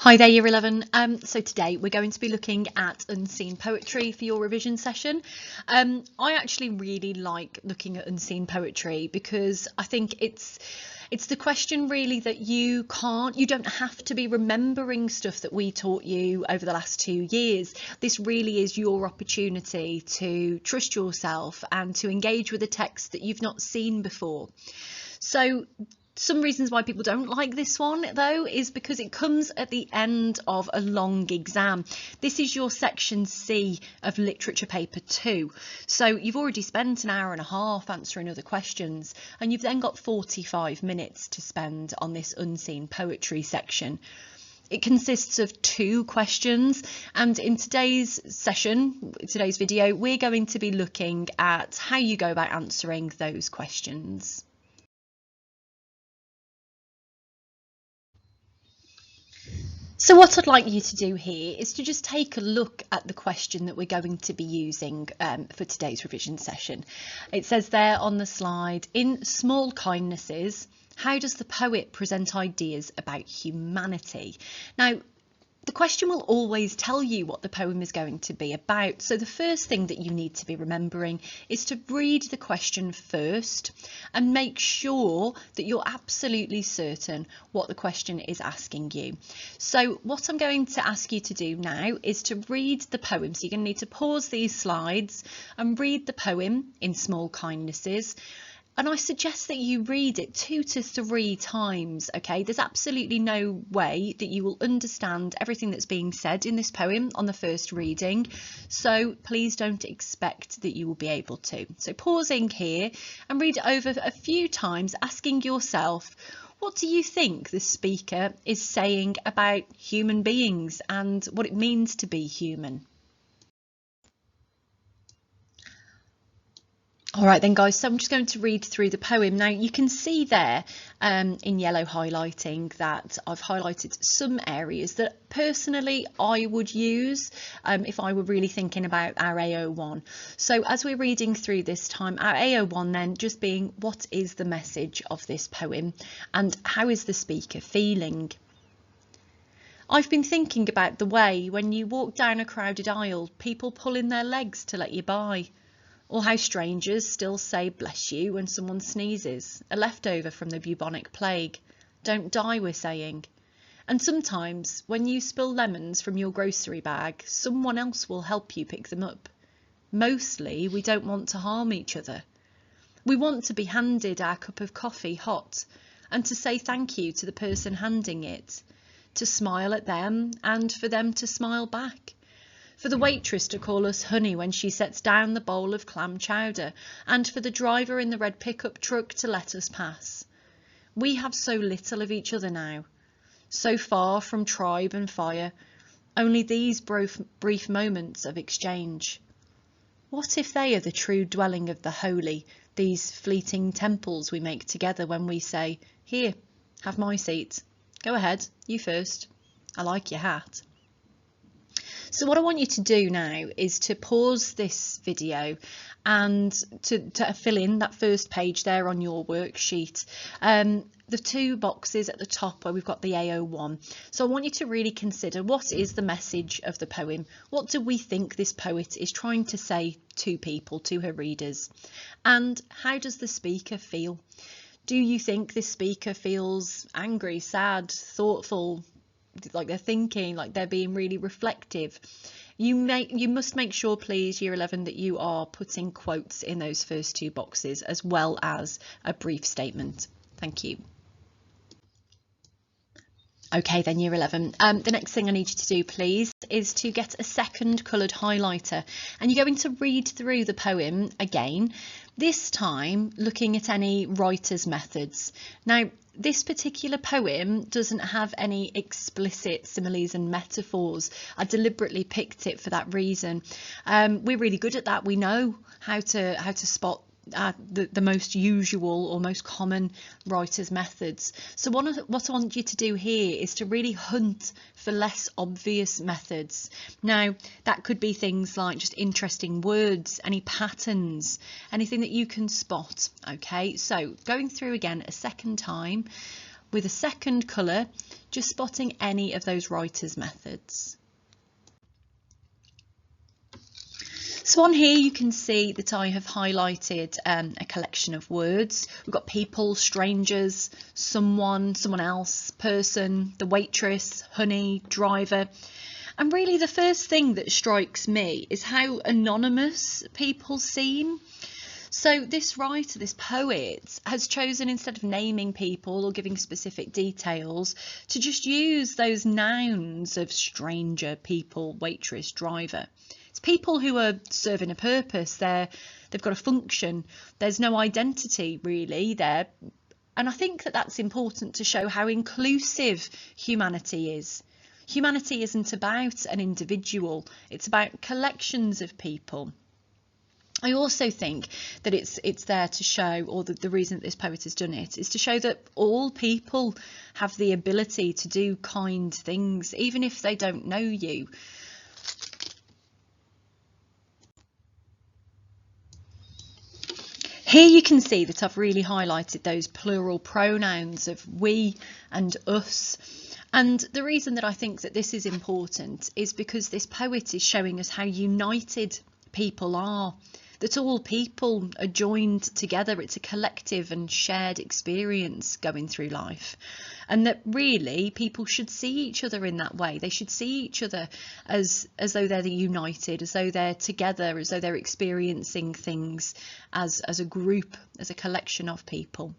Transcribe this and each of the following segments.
Hi there, Year 11. So today we're going to be looking at unseen poetry for your revision session. I actually really like looking at unseen poetry because I think it's the question really that you don't have to be remembering stuff that we taught you over the last 2 years. This really is your opportunity to trust yourself and to engage with a text that you've not seen before. So some reasons why people don't like this one though is because it comes at the end of a long exam. This is your section C of literature paper 2. So you've already spent an hour and a half answering other questions, and you've then got 45 minutes to spend on this unseen poetry section. It consists of 2 questions, and in today's video, we're going to be looking at how you go about answering those questions. So what I'd like you to do here is to just take a look at the question that we're going to be using for today's revision session. It says there on the slide, in Small Kindnesses, how does the poet present ideas about humanity? Now, the question will always tell you what the poem is going to be about. So the first thing that you need to be remembering is to read the question first and make sure that you're absolutely certain what the question is asking you. So what I'm going to ask you to do now is to read the poem. So you're going to need to pause these slides and read the poem in Small Kindnesses. And I suggest that you read it 2 to 3 times, okay? There's absolutely no way that you will understand everything that's being said in this poem on the first reading, so please don't expect that you will be able to. So pausing here and read it over a few times, asking yourself, what do you think the speaker is saying about human beings and what it means to be human? All right then guys, so I'm just going to read through the poem. Now you can see there in yellow highlighting that I've highlighted some areas that personally I would use if I were really thinking about our AO1. So as we're reading through this time, our AO1 then just being what is the message of this poem and how is the speaker feeling? I've been thinking about the way when you walk down a crowded aisle, people pull in their legs to let you by. Or how strangers still say bless you when someone sneezes, a leftover from the bubonic plague. Don't die, we're saying. And sometimes when you spill lemons from your grocery bag, someone else will help you pick them up. Mostly we don't want to harm each other. We want to be handed our cup of coffee hot and to say thank you to the person handing it, to smile at them and for them to smile back. For the waitress to call us honey when she sets down the bowl of clam chowder, and for the driver in the red pickup truck to let us pass. We have so little of each other now, so far from tribe and fire, only these brief moments of exchange. What if they are the true dwelling of the holy, these fleeting temples we make together when we say, here, have my seat. Go ahead, you first. I like your hat. So what I want you to do now is to pause this video and to fill in that first page there on your worksheet. The 2 boxes at the top where we've got the AO1. So I want you to really consider, what is the message of the poem? What do we think this poet is trying to say to people, to her readers? And how does the speaker feel? Do you think this speaker feels angry, sad, thoughtful, like they're thinking, like they're being really reflective? You must make sure, please, Year 11, that you are putting quotes in those first 2 boxes as well as a brief statement. Thank you. Okay then, Year 11, the next thing I need you to do, please, is to get a second coloured highlighter, and you're going to read through the poem again, this time looking at any writer's methods. Now, this particular poem doesn't have any explicit similes and metaphors. I deliberately picked it for that reason. We're really good at that. We know how to spot the most usual or most common writers' methods. So what I want you to do here is to really hunt for less obvious methods. Now, that could be things like just interesting words, any patterns, anything that you can spot. Okay, so going through again a second time, with a second colour, just spotting any of those writer's methods. So on here you can see that I have highlighted a collection of words. We've got people, strangers, someone, someone else, person, the waitress, honey, driver. And really the first thing that strikes me is how anonymous people seem. So this writer, this poet, has chosen, instead of naming people or giving specific details, to just use those nouns of stranger, people, waitress, driver. It's people who are serving a purpose. They've got a function. There's no identity really there. And I think that that's important to show how inclusive humanity is. Humanity isn't about an individual. It's about collections of people. I also think that it's there to show, or the reason that this poet has done it, is to show that all people have the ability to do kind things, even if they don't know you. Here you can see that I've really highlighted those plural pronouns of we and us. And the reason that I think that this is important is because this poet is showing us how united people are, that all people are joined together. It's a collective and shared experience going through life, and that really people should see each other in that way. They should see each other as though they're united, as though they're together, as though they're experiencing things as a group, as a collection of people.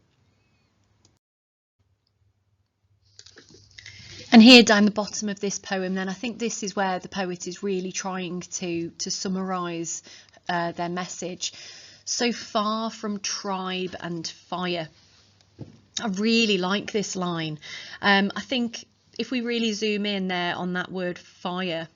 And here down the bottom of this poem, then, I think this is where the poet is really trying to summarise their message. So far from tribe and fire. I really like this line. I think if we really zoom in there on that word fire,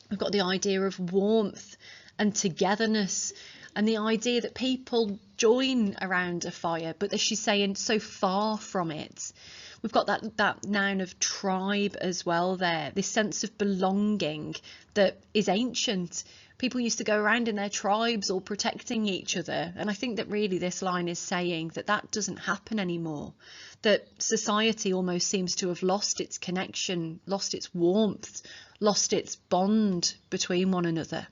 we've got the idea of warmth and togetherness, and the idea that people join around a fire, but as she's saying, so far from it. We've got that noun of tribe as well there, this sense of belonging that is ancient. People used to go around in their tribes all protecting each other. And I think that really this line is saying that that doesn't happen anymore, that society almost seems to have lost its connection, lost its warmth, lost its bond between one another.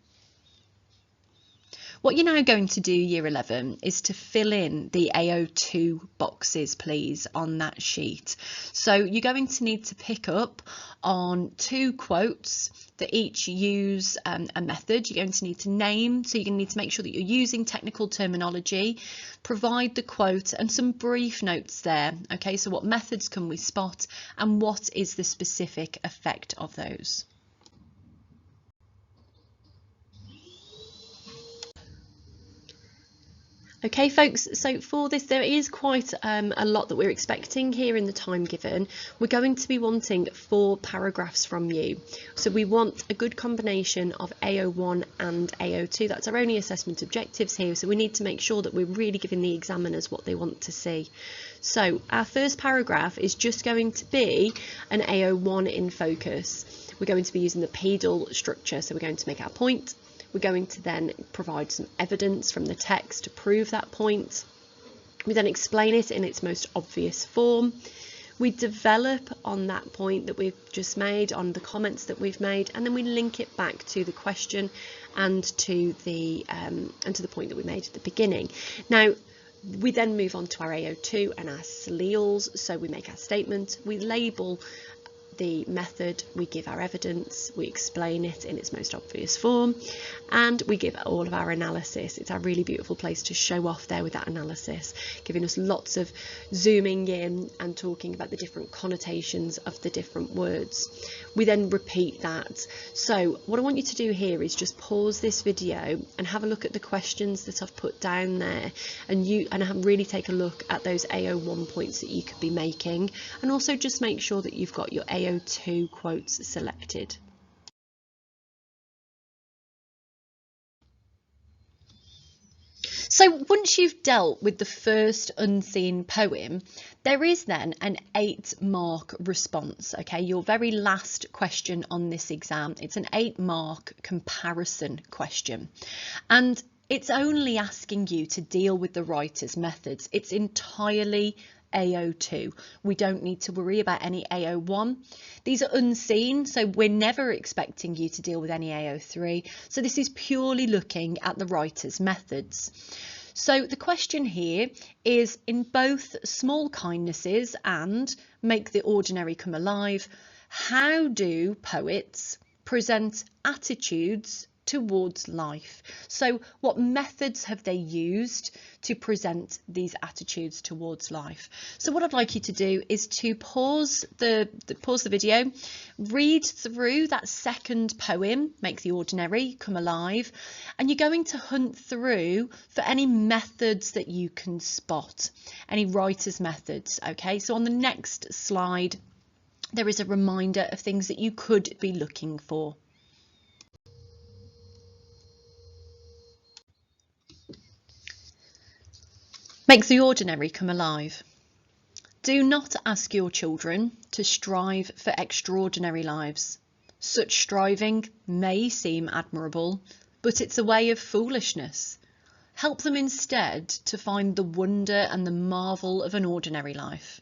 What you're now going to do, Year 11, is to fill in the AO2 boxes, please, on that sheet. So you're going to need to pick up on 2 quotes that each use a method. You're going to need to name, so you're going to need to make sure that you're using technical terminology, provide the quote and some brief notes there. Okay, so what methods can we spot and what is the specific effect of those? Okay folks, so for this there is quite a lot that we're expecting here in the time given. We're going to be wanting 4 paragraphs from you. So we want a good combination of AO1 and AO2. That's our only assessment objectives here, so we need to make sure that we're really giving the examiners what they want to see. So our first paragraph is just going to be an AO1 in focus. We're going to be using the pedal structure, so we're going to make our point. We're going to then provide some evidence from the text to prove that point. We then explain it in its most obvious form. We develop on that point that we've just made, on the comments that we've made, and then we link it back to the question and to the point that we made at the beginning. Now, we then move on to our AO2 and our SLEALs. So we make our statement, we label the method, we give our evidence, we explain it in its most obvious form, and we give all of our analysis. It's a really beautiful place to show off there with that analysis, giving us lots of zooming in and talking about the different connotations of the different words. We then repeat that. So what I want you to do here is just pause this video and have a look at the questions that I've put down there, and really take a look at those AO1 points that you could be making, and also just make sure that you've got your AO2 quotes selected. So once you've dealt with the first unseen poem, there is then an 8-mark response. Okay, your very last question on this exam, it's an 8-mark comparison question, and it's only asking you to deal with the writer's methods. It's entirely AO2. We don't need to worry about any AO1. These are unseen, so we're never expecting you to deal with any AO3. So this is purely looking at the writer's methods. So the question here is, in both small kindnesses and make the ordinary come alive, how do poets present attitudes towards life? So what methods have they used to present these attitudes towards life? So what I'd like you to do is to pause the video, read through that second poem, Make the Ordinary Come Alive, and you're going to hunt through for any methods that you can spot, any writer's methods. Okay, so on the next slide there is a reminder of things that you could be looking for. Make the ordinary come alive. Do not ask your children to strive for extraordinary lives. Such striving may seem admirable, but it's a way of foolishness. Help them instead to find the wonder and the marvel of an ordinary life.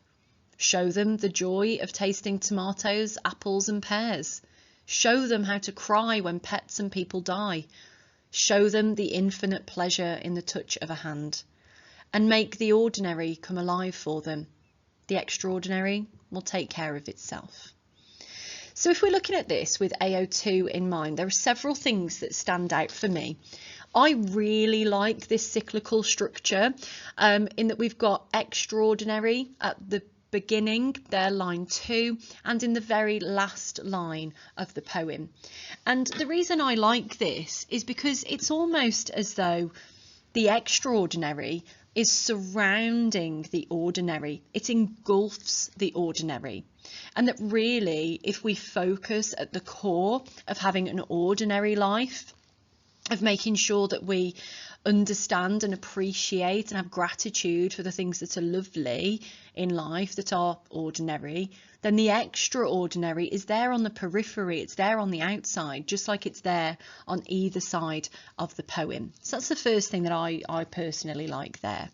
Show them the joy of tasting tomatoes, apples and pears. Show them how to cry when pets and people die. Show them the infinite pleasure in the touch of a hand. And make the ordinary come alive for them. The extraordinary will take care of itself. So if we're looking at this with AO2 in mind, there are several things that stand out for me. I really like this cyclical structure in that we've got extraordinary at the beginning, there line 2, and in the very last line of the poem. And the reason I like this is because it's almost as though the extraordinary is surrounding the ordinary. It engulfs the ordinary. And that really, if we focus at the core of having an ordinary life, of making sure that we understand and appreciate and have gratitude for the things that are lovely in life, that are ordinary, then the extraordinary is there on the periphery, it's there on the outside, just like it's there on either side of the poem. So that's the first thing that I personally like there.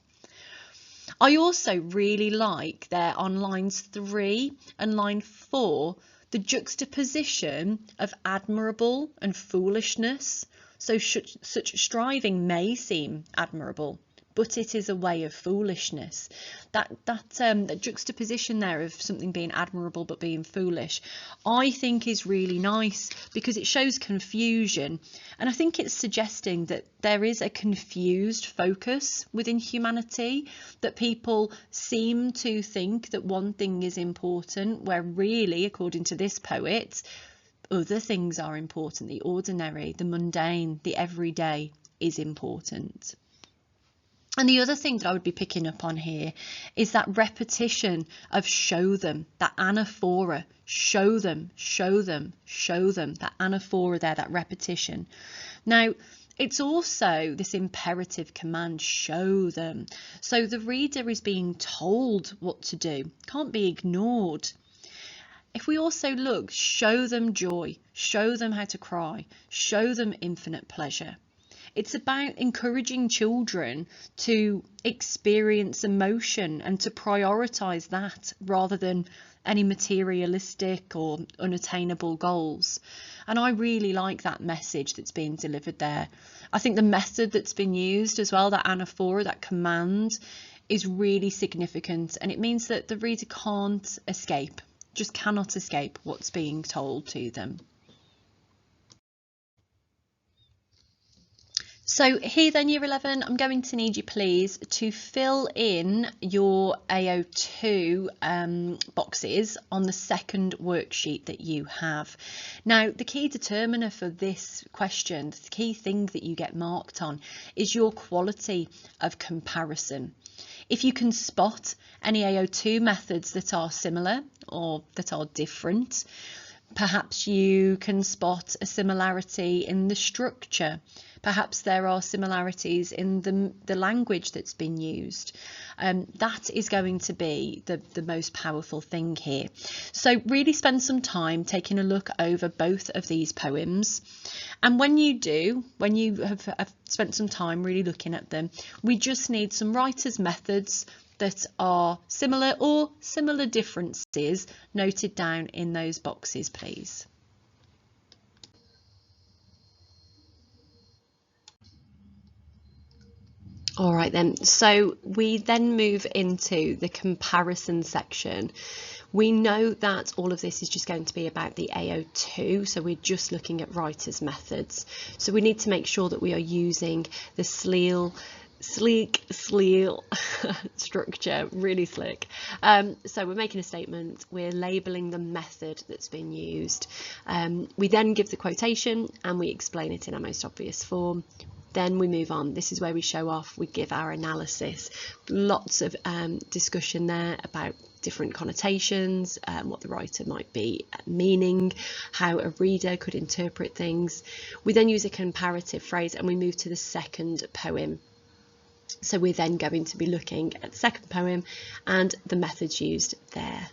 I also really like there on lines 3 and line 4, the juxtaposition of admirable and foolishness. So such striving may seem admirable, but it is a way of foolishness. That juxtaposition there of something being admirable but being foolish, I think is really nice because it shows confusion. And I think it's suggesting that there is a confused focus within humanity, that people seem to think that one thing is important, where really, according to this poet, other things are important. The ordinary, the mundane, the everyday is important. And the other thing that I would be picking up on here is that repetition of show them, that anaphora, show them, show them, show them, that anaphora there, that repetition. Now, it's also this imperative command, show them. So the reader is being told what to do, can't be ignored. If we also look, show them joy, show them how to cry, show them infinite pleasure. It's about encouraging children to experience emotion and to prioritise that rather than any materialistic or unattainable goals. And I really like that message that's being delivered there. I think the method that's been used as well, that anaphora, that command, is really significant, and it means that the reader can't escape, just cannot escape what's being told to them. So here then, Year 11, I'm going to need you please to fill in your AO2 boxes on the second worksheet that you have. Now, the key determiner for this question, the key thing that you get marked on, is your quality of comparison. If you can spot any AO2 methods that are similar or that are different, perhaps you can spot a similarity in the structure. Perhaps there are similarities in the language that's been used. That is going to be the most powerful thing here. So really spend some time taking a look over both of these poems. And when you have spent some time really looking at them, we just need some writer's methods that are similar or similar differences noted down in those boxes, please. All right then, so we then move into the comparison section. We know that all of this is just going to be about the AO2, so we're just looking at writers' methods. So we need to make sure that we are using the sleek structure, really slick. So we're making a statement, we're labelling the method that's been used. We then give the quotation and we explain it in our most obvious form. Then we move on. This is where we show off, we give our analysis. Lots of discussion there about different connotations, what the writer might be meaning, how a reader could interpret things. We then use a comparative phrase and we move to the second poem. So we're then going to be looking at the second poem and the methods used there.